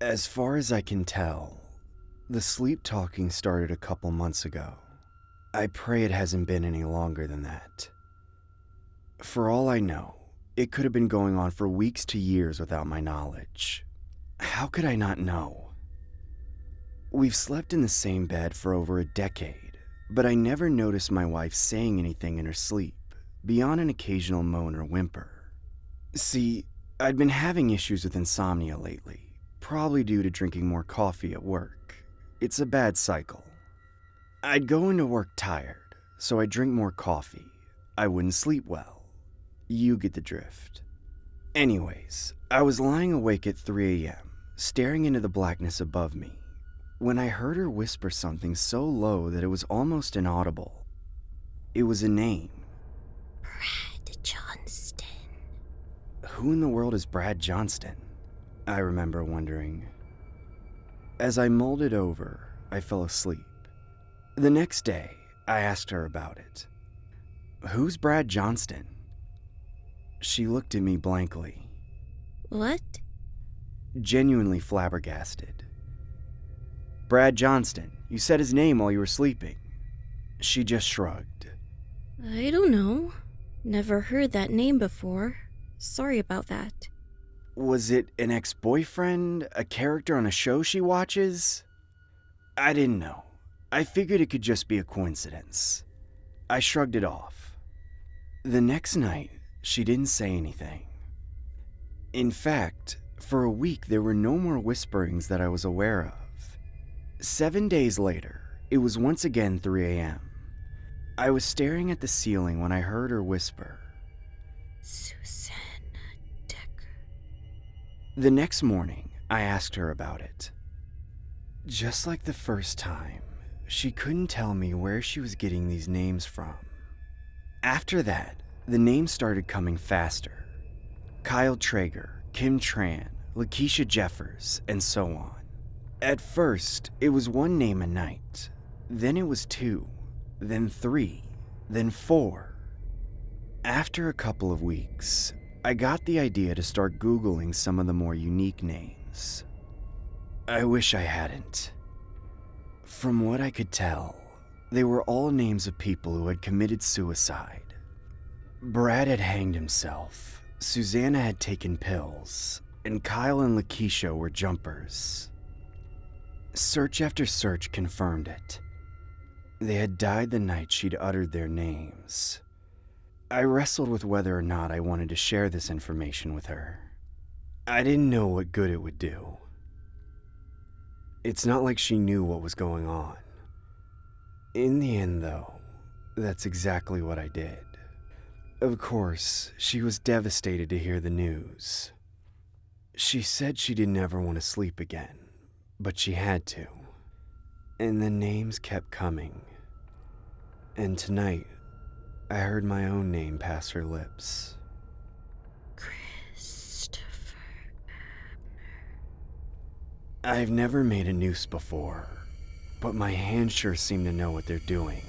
As far as I can tell, the sleep talking started a couple months ago. I pray it hasn't been any longer than that. For all I know, it could have been going on for weeks to years without my knowledge. How could I not know? We've slept in the same bed for over a decade, but I never noticed my wife saying anything in her sleep, beyond an occasional moan or whimper. See, I'd been having issues with insomnia lately, probably due to drinking more coffee at work. It's a bad cycle. I'd go into work tired, so I'd drink more coffee. I wouldn't sleep well. You get the drift. Anyways, I was lying awake at 3 a.m., staring into the blackness above me, when I heard her whisper something so low that it was almost inaudible. It was a name. Brad Johnston. Who in the world is Brad Johnston? I remember wondering. As I mulled it over, I fell asleep. The next day, I asked her about it. Who's Brad Johnston? She looked at me blankly. What? Genuinely flabbergasted. Brad Johnston, you said his name while you were sleeping. She just shrugged. I don't know. Never heard that name before. Sorry about that. Was it an ex-boyfriend, a character on a show she watches? I didn't know. I figured it could just be a coincidence. I shrugged it off. The next night, she didn't say anything. In fact, for a week there were no more whisperings that I was aware of. 7 days later, it was once again 3 a.m. I was staring at the ceiling when I heard her whisper. Susanna Decker. The next morning, I asked her about it. Just like the first time, she couldn't tell me where she was getting these names from. After that, the names started coming faster. Kyle Traeger, Kim Tran, Lakeisha Jeffers, and so on. At first, it was one name a night. Then it was 2, then 3, then 4. After a couple of weeks, I got the idea to start Googling some of the more unique names. I wish I hadn't. From what I could tell, they were all names of people who had committed suicide. Brad had hanged himself, Susanna had taken pills, and Kyle and Lakeisha were jumpers. Search after search confirmed it. They had died the night she'd uttered their names. I wrestled with whether or not I wanted to share this information with her. I didn't know what good it would do. It's not like she knew what was going on. In the end, though, that's exactly what I did. Of course, she was devastated to hear the news. She said she didn't ever want to sleep again, but she had to. And the names kept coming. And tonight, I heard my own name pass her lips. Christopher I've never made a noose before, but my hands sure seem to know what they're doing.